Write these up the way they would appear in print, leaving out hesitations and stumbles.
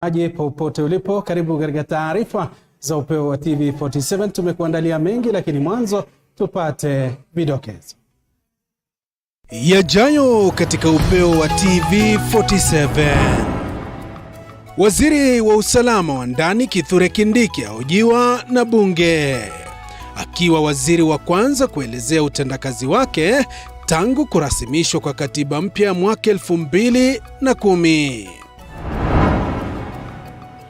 Aje popote ulipo, karibu katika taarifa za Upeo wa TV47. Tumekuandalia mengi, lakini mwanzo tupate vidokezo yajayo katika Upeo wa TV47. Waziri wa usalama wa ndani Kithure Kindiki ahojiwa na bunge, akiwa waziri wa kwanza kuelezea utendakazi wake tangu kurasimishwa kwa katiba mpya mwaka 2010.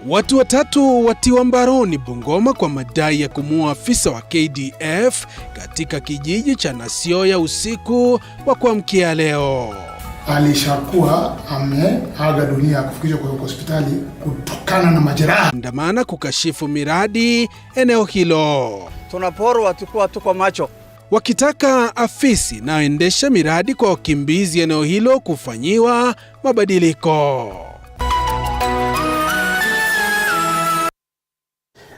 Watu watatu watiwa mbaroni Bungoma kwa madai ya kumuua afisa wa KDF katika kijiji cha Nasioya usiku wa kuamkia leo. Alishakuwa ameaga dunia kufikishwa kwa hospitali kutokana na majeraha. Andamana kukashifu miradi eneo hilo. Tunaporwa tuko macho, wakitaka afisi inayoendesha miradi kwa wakimbizi eneo hilo kufanyiwa mabadiliko.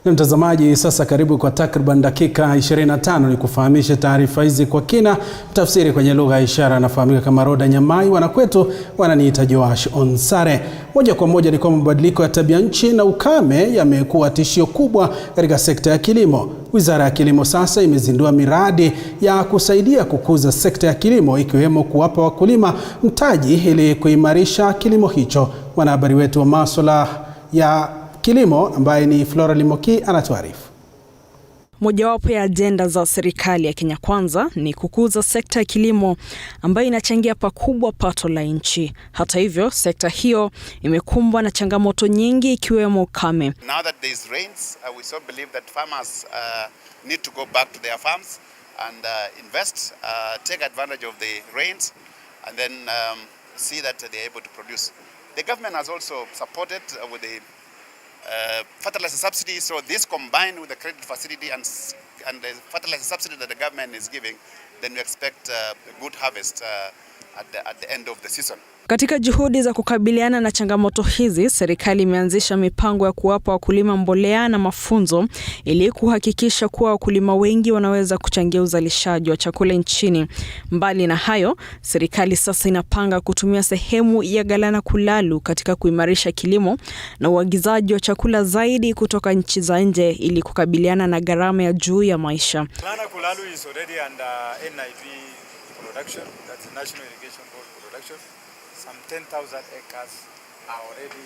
Na mtazamaji, sasa karibu kwa takriban dakika 25 ni kufahamisha taarifa hizi kwa kina. Tafsiri kwenye lugha ya ishara anafahamika kama Roda Nyamai, wanakwetu wananiita Joash Onsare. Moja kwa moja ni kwa mabadiliko ya tabia nchi na ukame yamekuwa tishio kubwa katika sekta ya kilimo. Wizara ya Kilimo sasa imezindua miradi ya kusaidia kukuza sekta ya kilimo, ikiwemo kuwapa wakulima mtaji ili kuimarisha kilimo hicho. Mwanahabari wetu wa masuala ya kilimo ambaye ni Flora Limoki anatuarifu. Mojawapo ya ajenda za serikali ya Kenya Kwanza ni kukuza sekta ya kilimo ambayo inachangia pakubwa pato la nchi. Hata hivyo, sekta hiyo imekumbwa na changamoto nyingi ikiwemo ukame. Now that there is rains, we so believe that farmers need to go back to their farms and invest, take advantage of the rains and then see that they are able to produce. The government has also supported with the fertilizer subsidy, so this combined with the credit facility and the fertilizer subsidy that the government is giving, then we expect a good harvest at the end of the season. Katika juhudi za kukabiliana na changamoto hizi, serikali imeanzisha mipango ya kuwapa wakulima mbolea na mafunzo ili kuhakikisha kuwa wakulima wengi wanaweza kuchangia uzalishaji wa chakula nchini. Mbali na hayo, serikali sasa inapanga kutumia sehemu ya Galana Kulalu katika kuimarisha kilimo na uagizaji wa chakula zaidi kutoka nchi za nje ili kukabiliana na gharama ya juu ya maisha. Galana Kulalu is already under NIV production, that's National Irrigation production. Some 10,000 acres are already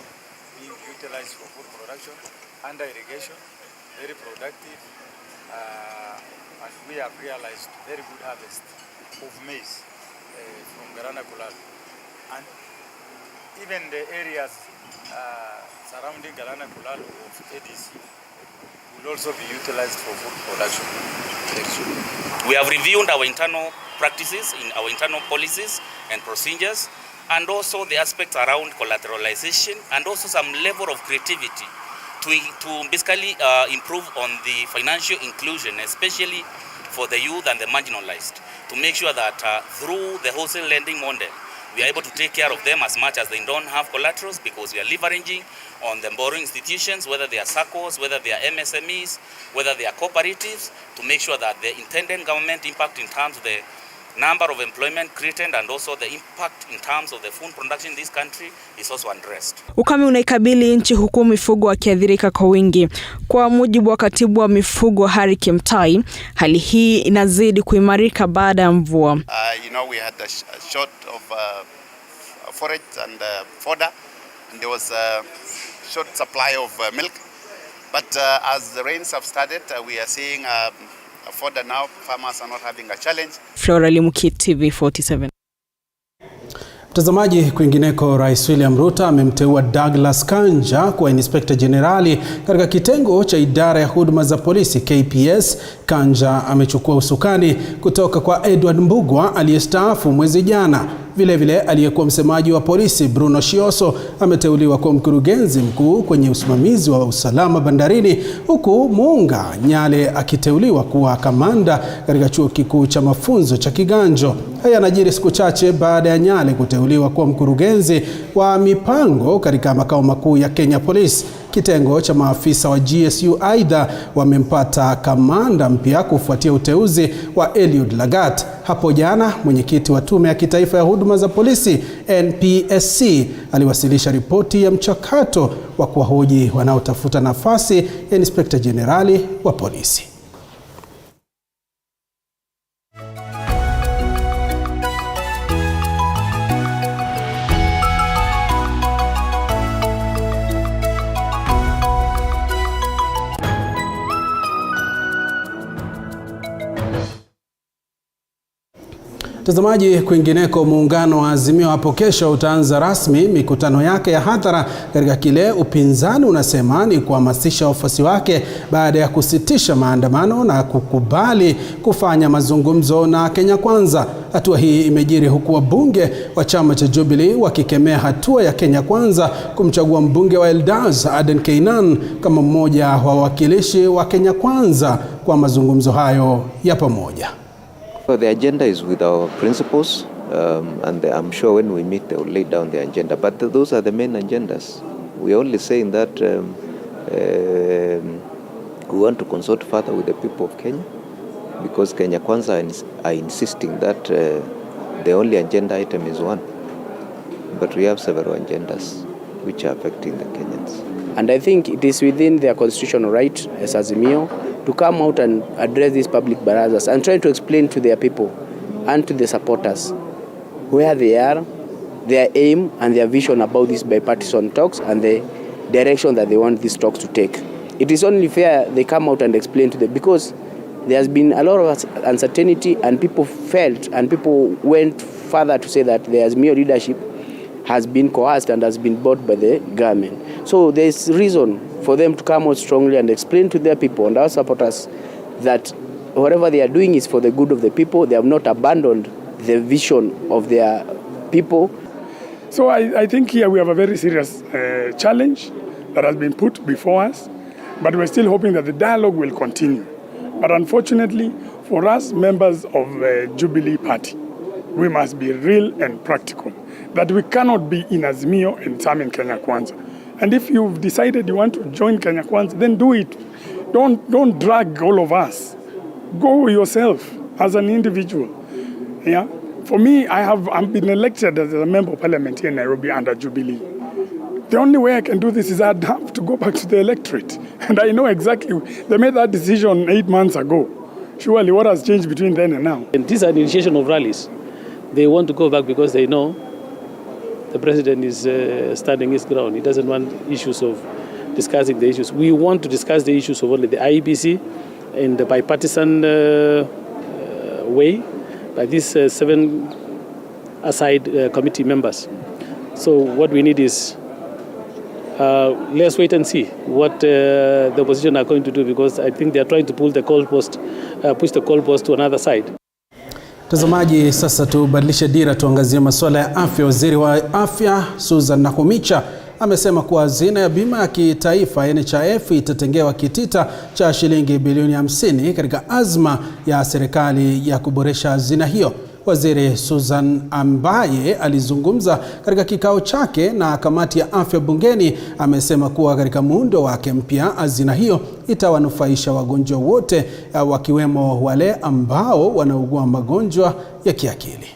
being utilized for food production under irrigation, very productive, and we have realized very good harvest of maize from Galana Kulalu. And even the areas surrounding Galana Kulalu of ADC will also be utilized for food production. We have reviewed our internal practices, in our internal policies and procedures, and also the aspects around collateralization and also some level of creativity to basically improve on the financial inclusion, especially for the youth and the marginalized, to make sure that through the wholesale lending model, we are able to take care of them as much as they don't have collaterals, because we are leveraging on the borrowing institutions, whether they are SACCOs, whether they are MSMEs, whether they are cooperatives, to make sure that the intended government impact in terms of the number of employment created and also the impact in terms of the food production in this country is also addressed. Ukame unaikabili nchi huku mifugo wakiathirika kwa wingi. Kwa mujibu wa katibu wa mifugo Harry Kimtai, hali hii inazidi kuimarika baada ya mvua. We had a short of forage and fodder, and there was a short supply of milk. But as the rains have started, we are seeing fodder now. Farmers are not having a challenge. Flora Limoki, TV47. Mtazamaji, kwingineko, Rais William Ruto amemteua Douglas Kanja kuwa Inspector Generali katika kitengo cha idara ya huduma za polisi KPS. Kanja amechukua usukani kutoka kwa Edward Mbugwa aliyestaafu mwezi jana. Vile aliyekuwa msemaji wa polisi Bruno Shioso ameteuliwa kuwa mkurugenzi mkuu kwenye usimamizi wa usalama bandarini, huku Muunga Nyale akiteuliwa kuwa kamanda katika chuo kikuu cha mafunzo cha Kiganjo. Haya yanajiri siku chache baada ya Nyale kuteuliwa kuwa mkurugenzi wa mipango katika makao makuu ya Kenya Police. Kitengo cha maafisa wa GSU aidha wamempata kamanda mpya kufuatia uteuzi wa Eliud Lagat. Hapo jana mwenyekiti wa Tume ya Kitaifa ya Huduma za Polisi NPSC aliwasilisha ripoti ya mchakato wa kuwahoji wanaotafuta nafasi ya Inspector Jenerali wa polisi. Mtazamaji, kwingineko, muungano wa Azimio hapo kesho utaanza rasmi mikutano yake ya hadhara katika kile upinzani unasema ni kuhamasisha wafuasi wake baada ya kusitisha maandamano na kukubali kufanya mazungumzo na Kenya Kwanza. Hatua hii imejiri huku wabunge wa chama cha Jubilee wakikemea hatua ya Kenya Kwanza kumchagua mbunge wa Eldas Aden Keynan kama mmoja wa wawakilishi wa Kenya Kwanza kwa mazungumzo hayo ya pamoja. Well, the agenda is with our principals, and I'm sure when we meet they will lay down the agenda. But those are the main agendas. We're only saying that we want to consult further with the people of Kenya, because Kenya Kwanza are insisting that the only agenda item is one. But we have several agendas which are affecting the Kenyans. And I think it is within their constitutional right as Azimio to come out and address these public barazas and try to explain to their people and to the supporters where they are, their aim and their vision about these bipartisan talks and the direction that they want these talks to take. It is only fair they come out and explain to them, because there has been a lot of uncertainty and people felt and people went further to say that the Azimio leadership has been coerced and has been bought by the government. So there is reason for them to come out strongly and explain to their people and our supporters that whatever they are doing is for the good of the people. They have not abandoned the vision of their people. So I think here we have a very serious challenge that has been put before us, but we're still hoping that the dialogue will continue. But unfortunately, for us members of the Jubilee Party, we must be real and practical, that we cannot be in Azimio and some in Kenya Kwanza. And if you've decided you want to join Kenya Kwanza, then do it. Don't drag all of us. Go yourself as an individual. Yeah. For me, I've been elected as a member of parliament here in Nairobi under Jubilee. The only way I can do this is I'd have to go back to the electorate. And I know exactly, they made that decision 8 months ago. Surely what has changed between then and now? And this is an initiation of rallies. They want to go back because they know the president is standing his ground. He doesn't want issues of discussing the issues. We want to discuss the issues of only the IEBC in the bipartisan way by these 7 aside committee members. So what we need is let's wait and see what the opposition are going to do, because I think they are trying to push the goalpost to another side. Mtazamaji, sasa tubadilishe dira, tuangazie masuala ya afya. Waziri wa Afya Susan Nakhumicha amesema kuwa hazina ya bima ya kitaifa NHIF itatengewa kitita cha shilingi bilioni 50 katika azma ya serikali ya kuboresha hazina hiyo. Waziri Susan, ambaye alizungumza katika kikao chake na kamati ya afya bungeni, amesema kuwa katika muundo wake mpya hazina hiyo itawanufaisha wagonjwa wote, wakiwemo wale ambao wanaugua magonjwa ya kiakili.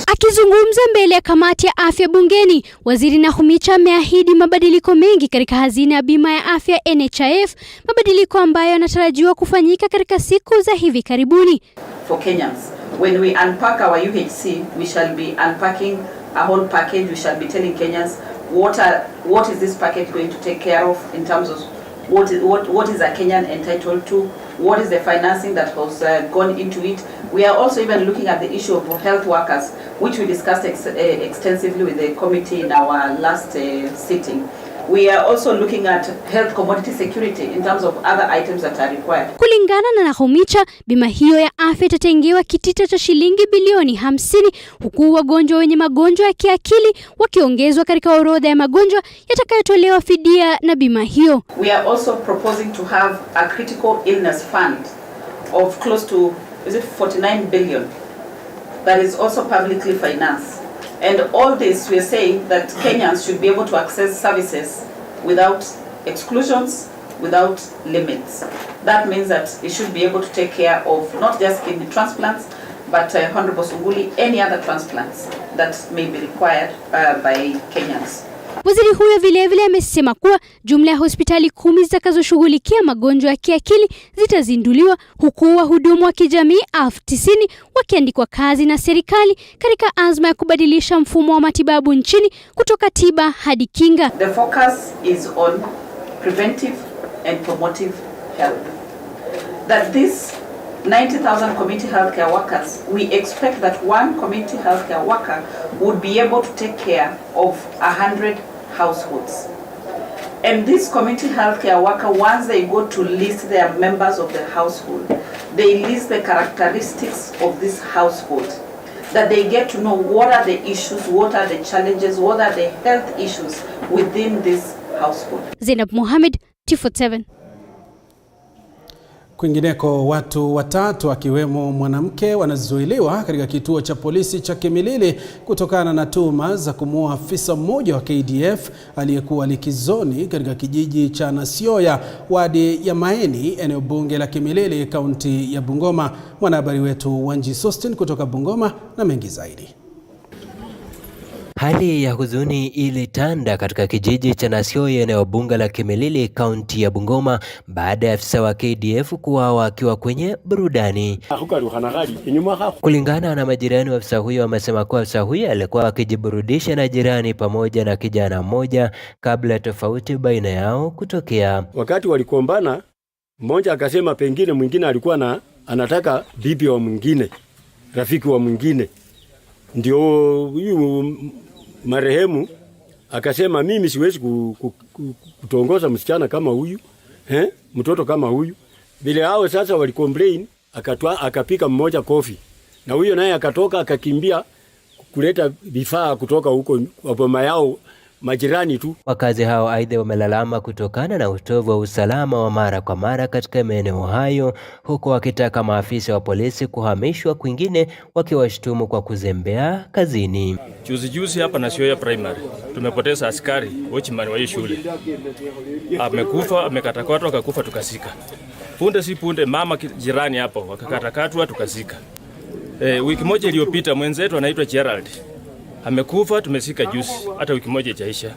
Akizungumza mbele ya kamati ya afya bungeni, Waziri Nakhumicha ameahidi mabadiliko mengi katika hazina ya bima ya afya NHIF, mabadiliko ambayo yanatarajiwa kufanyika katika siku za hivi karibuni. For Kenyans, when we unpack our UHC, we shall be unpacking a whole package. We shall be telling Kenyans what is this package going to take care of in terms of what is a Kenyan entitled to, what is the financing that has gone into it. We are also even looking at the issue of health workers, which we discussed extensively with the committee in our last sitting. We are also looking at health commodity security in terms of other items that are required. Kulingana na Nakhumicha, bima hiyo ya afya itatengewa kitita cha shilingi bilioni 50, huku wagonjwa wenye magonjwa ya kiakili wakiongezwa katika orodha ya magonjwa yatakayotolewa fidia na bima hiyo. We are also proposing to have a critical illness fund of close to 49 billion that is also publicly financed. And all this, we're saying that Kenyans should be able to access services without exclusions, without limits. That means that it should be able to take care of not just kidney transplants, but Honorable Suguli, any other transplants that may be required by Kenyans. Waziri huyo vilevile amesema kuwa jumla ya hospitali 10 zitakazoshughulikia magonjwa ya kiakili zitazinduliwa, huku wahudumu wa kijamii 90,000 wakiandikwa kazi na serikali katika azma ya kubadilisha mfumo wa matibabu nchini kutoka tiba hadi kinga. The focus is on preventive and promotive health. That this 90,000 community healthcare workers, we expect that one community healthcare worker would be able to take care of 100 households. And this community healthcare worker, once they go to list their members of the household, they list the characteristics of this household, that they get to know what are the issues, what are the challenges, what are the health issues within this household. Zainab Mohamed, TV47. Kwingineko, watu watatu akiwemo mwanamke wanazuiliwa katika kituo cha polisi cha Kimilili kutokana na tuhuma za kumuua afisa mmoja wa KDF aliyekuwa likizoni katika kijiji cha Nasioya, wadi ya Maeni, eneo bunge la Kimilili, kaunti ya Bungoma. Mwanahabari wetu Wanji Sostin kutoka Bungoma na mengi zaidi. Hali ya huzuni ilitanda katika kijiji cha Nasioya, eneo bunge la Kimilili, kaunti ya Bungoma, baada ya afisa wa KDF kuuawa akiwa kwenye burudani. Kulingana na majirani wa afisa huyo, wamesema kuwa afisa huyo alikuwa akijiburudisha na jirani pamoja na kijana mmoja kabla tofauti baina yao kutokea. Wakati walikombana, mmoja akasema pengine mwingine alikuwa anataka bibi wa mwingine, rafiki wa mwingine. Ndio huyu marehemu akasema mimi siwezi kutongoza msichana kama huyu, mtoto kama huyu. Bila hao sasa walicomplain, akapika mmoja kofi. Na huyo naye akatoka akakimbia kuleta vifaa kutoka huko boma yao majirani tu. Wakazi hao aidha wamelalama kutokana na utovu wa usalama wa mara kwa mara katika maeneo hayo, huku wakitaka maafisa wa polisi kuhamishwa kwingine, wakiwashtumu kwa kuzembea kazini. Juzi hapa Nasioya Primary tumepoteza askari watchman wa shule. Amekufa, amekatakatwa, akakufa tukasika. Punde si punde mama jirani hapo wakakatakatwa tukasika. Wiki moja iliyopita mwenzetu anaitwa Gerald amekufa, tumesika juzi, hata wiki moja ijaisha.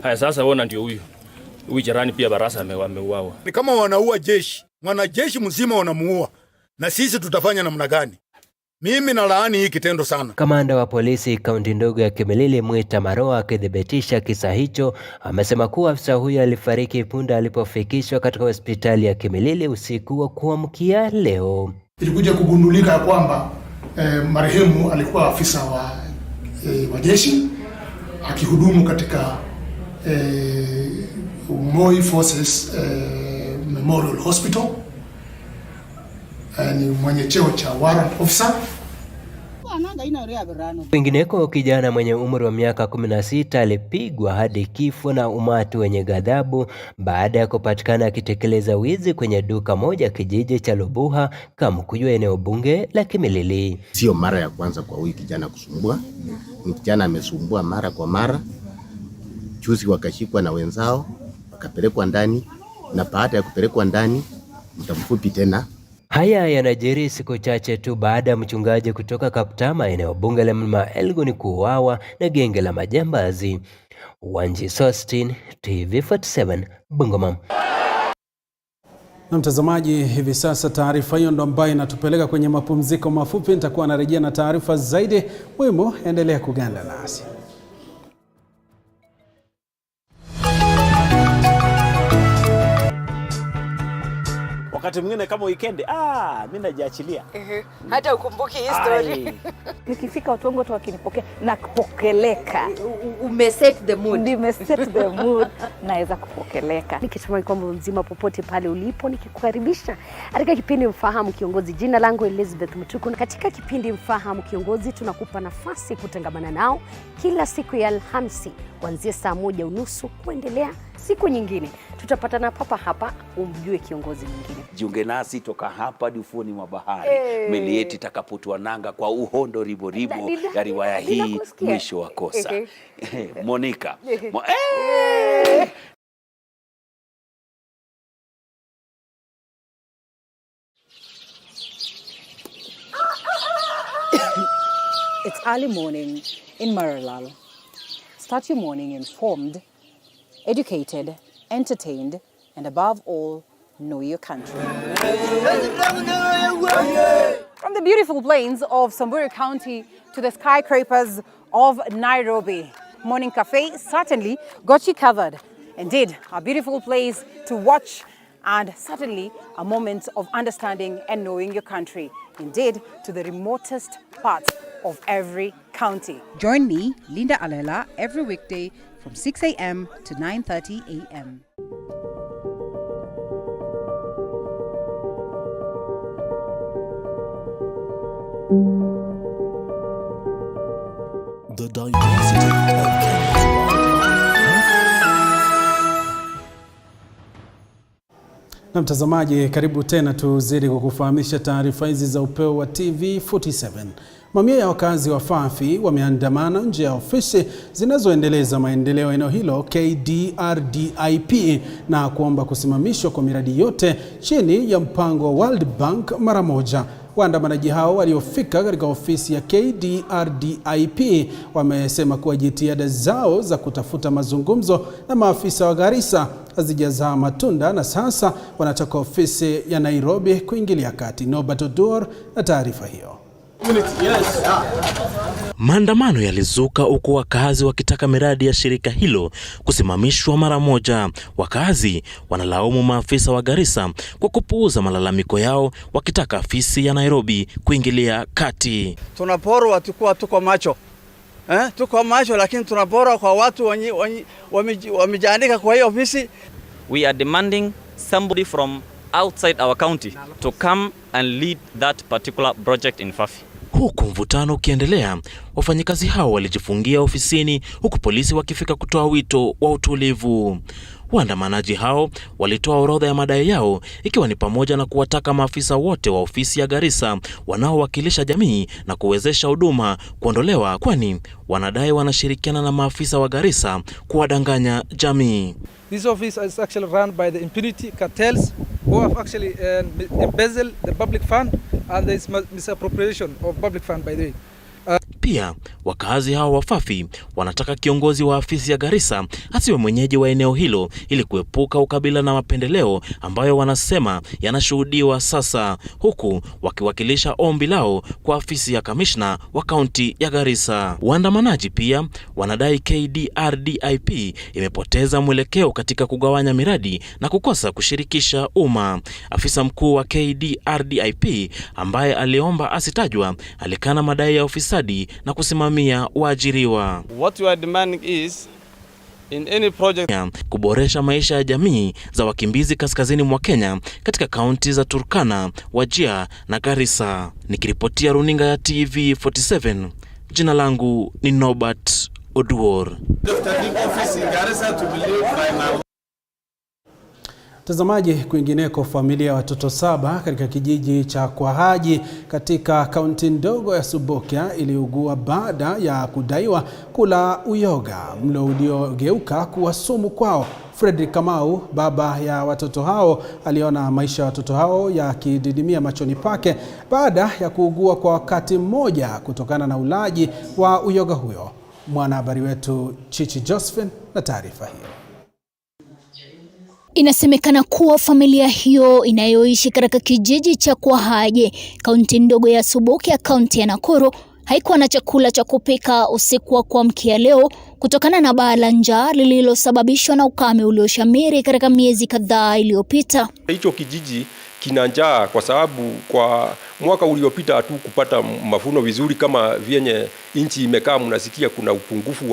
Haya sasa ona ndio huyu jirani pia Barasa ameuawa. Ni kama wanaua jeshi, mwanajeshi mzima wanamuua, na sisi tutafanya namna gani? Mimi nalaani hii kitendo sana. Kamanda wa polisi kaunti ndogo ya Kimilili, Mwita Maroa, akithibitisha kisa hicho, amesema kuwa afisa huyo alifariki punde alipofikishwa katika hospitali ya Kimilili usiku wa kuamkia leo. Ilikuja kugundulika kwamba marehemu alikuwa afisa wa jeshi akihudumu katika Moi Forces Memorial Hospital. Ni mwenye cheo cha warrant officer. Kwingineko, kijana mwenye umri wa miaka 16 alipigwa hadi kifo na umati wenye ghadhabu baada ya kupatikana akitekeleza wizi kwenye duka moja kijiji cha Lubuha, Kamkuyu, eneo bunge la Kimilili. Sio mara ya kwanza kwa huyu kijana kusumbua. Kijana amesumbua mara kwa mara. Juzi wakashikwa na wenzao, wakapelekwa ndani, na baada ya kupelekwa ndani muda mfupi tena. Haya yanajiri siku chache tu baada ya mchungaji kutoka Kaptama, eneo bunge la Mlima Elgon, kuuawa na genge la majambazi. Wanji Sostin, TV47, Bungoma. Na mtazamaji, hivi sasa taarifa hiyo ndo ambayo inatupeleka kwenye mapumziko mafupi. Nitakuwa narejea na taarifa zaidi muhimu, endelea kuganda nasi. Wakati mwingine kama weekend, mimi najiachilia. Hata ukumbuki history. Nikifika watu wangu wakinipokea na kupokeleka. Umeset the mood. Nimeset the mood. Naweza kupokeleka. Nikitumai kwamba mzima popote pale ulipo, nikikukaribisha katika kipindi Mfahamu Kiongozi. Jina langu Elizabeth Mutuku, na katika kipindi Mfahamu Kiongozi tunakupa nafasi kutangamana nao kila siku ya Alhamisi kuanzia saa 1:30 kuendelea siku nyingine tutapatana papa hapa umjue kiongozi mwingine. Jiunge nasi toka hapa hadi ufuoni mwa bahari. Meli yetu itakapotua nanga kwa uhondo ribo ya riwaya hii mwisho wa kosa. Monica. It's early morning in Maralal. Start your morning informed, educated, entertained, and above all, know your country. From the beautiful plains of Samburu County to the skyscrapers of Nairobi, Morning Cafe certainly got you covered. Indeed, a beautiful place to watch and certainly a moment of understanding and knowing your country. Indeed, to the remotest parts of every county. Join me, Linda Alela, every weekday from 6 a.m. to 9:30 a.m. The diversity of Na mtazamaji, karibu tena, tuzidi kukufahamisha taarifa hizi za upeo wa TV47. Mamia ya wakazi wa Fafi wameandamana nje ya ofisi zinazoendeleza maendeleo eneo hilo KDRDIP na kuomba kusimamishwa kwa miradi yote chini ya mpango wa World Bank mara moja. Waandamanaji hao waliofika katika ofisi ya KDRDIP wamesema kuwa jitihada zao za kutafuta mazungumzo na maafisa wa Garissa hazijazaa matunda na sasa wanataka ofisi ya Nairobi kuingilia kati. Norbert Oduor na taarifa hiyo. Maandamano yalizuka huku wakazi wakitaka miradi ya shirika hilo kusimamishwa mara moja. Wakazi wanalaumu maafisa wa Garissa kwa kupuuza malalamiko yao, wakitaka afisi ya Nairobi kuingilia kati. Tunaporwa tuko macho. Tuko macho, lakini tunaporwa kwa watu wamejiandika kwa hiyo ofisi. We are demanding somebody from outside our county to come and lead that particular project in Fafi. Huku mvutano ukiendelea, wafanyikazi hao walijifungia ofisini huku polisi wakifika kutoa wito wa utulivu. Waandamanaji hao walitoa orodha ya madai yao, ikiwa ni pamoja na kuwataka maafisa wote wa ofisi ya Garissa wanaowakilisha jamii na kuwezesha huduma kuondolewa, kwani wanadai wanashirikiana na maafisa wa Garissa kuwadanganya jamii. This office is actually run by the impunity cartels who have actually embezzled the public fund, and there is misappropriation of public fund by the way. Pia wakazi hao wa Fafi wanataka kiongozi wa afisi ya Garissa asiwe mwenyeji wa eneo hilo ili kuepuka ukabila na mapendeleo ambayo wanasema yanashuhudiwa sasa, huku wakiwakilisha ombi lao kwa afisi ya kamishna wa kaunti ya Garissa. Waandamanaji pia wanadai KDRDIP imepoteza mwelekeo katika kugawanya miradi na kukosa kushirikisha umma. Afisa mkuu wa KDRDIP ambaye aliomba asitajwa alikana madai ya ufisadi na kusimamia waajiriwa. What we are demanding is in any project kuboresha maisha ya jamii za wakimbizi kaskazini mwa Kenya katika kaunti za Turkana, Wajir na Garissa. Nikiripotia runinga ya TV47, jina langu ni Norbert Oduor. Mtazamaji, kwingineko, familia ya watoto 7 katika kijiji cha Kwahaji katika kaunti ndogo ya Subukia iliugua baada ya kudaiwa kula uyoga, mlo uliogeuka kuwa sumu kwao. Frederick Kamau, baba ya watoto hao, aliona maisha ya watoto hao yakididimia machoni pake baada ya kuugua kwa wakati mmoja kutokana na ulaji wa uyoga huyo. Mwanahabari wetu Chichi Josephine na taarifa hiyo. Inasemekana kuwa familia hiyo inayoishi katika kijiji cha Kwahaje, kaunti ndogo ya Subukia, kaunti ya Nakuru, haikuwa na chakula cha kupika usiku wa kuamkia leo kutokana na baa la njaa lililosababishwa na ukame ulioshamiri katika miezi kadhaa iliyopita. Hicho kijiji kina njaa kwa sababu kwa mwaka uliopita hatu kupata mavuno vizuri kama vyenye nchi imekaa. Mnasikia kuna upungufu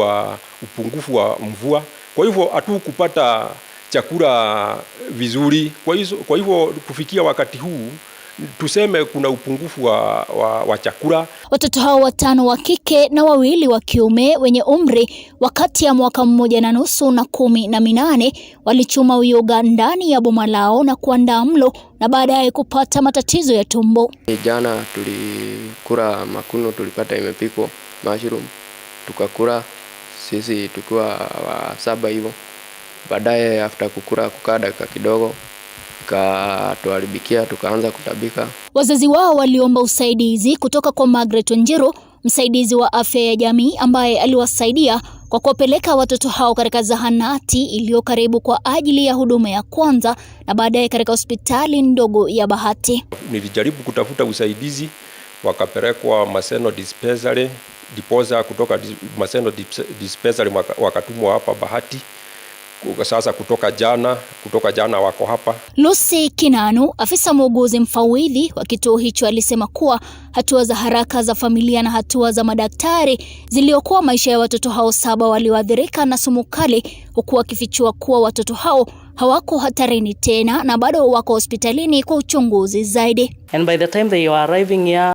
wa mvua, kwa hivyo hatu kupata chakula vizuri. Kwa hivyo kufikia wakati huu tuseme kuna upungufu wa chakula. Watoto hao 5 wa kike na 2 wa kiume wenye umri wa kati ya mwaka 1.5 na 18 walichuma uyoga ndani ya boma lao na kuandaa mlo na baadaye kupata matatizo ya tumbo. Jana tulikula makuno, tulipata imepikwa mushroom, tukakula sisi tukiwa 7 hivyo. Baadaye after kukula kukaa dakika kidogo katuharibikia, tukaanza kutabika. Wazazi wao waliomba usaidizi kutoka kwa Margaret Wanjiru, msaidizi wa afya ya jamii, ambaye aliwasaidia kwa kuwapeleka watoto hao katika zahanati iliyo karibu kwa ajili ya huduma ya kwanza na baadaye katika hospitali ndogo ya Bahati. Nilijaribu kutafuta usaidizi, wakapelekwa Maseno dispensary, kutoka Maseno dispensary wakatumwa hapa Bahati. Sasa kutoka jana wako hapa. Lucy Kinanu, afisa muuguzi mfawidhi wa kituo hicho, alisema kuwa hatua za haraka za familia na hatua za madaktari ziliokuwa maisha ya watoto hao 7 walioathirika na sumu kali, huku wakifichua kuwa watoto hao hawako hatarini tena na bado wako hospitalini kwa uchunguzi zaidi. And by the time they were arriving here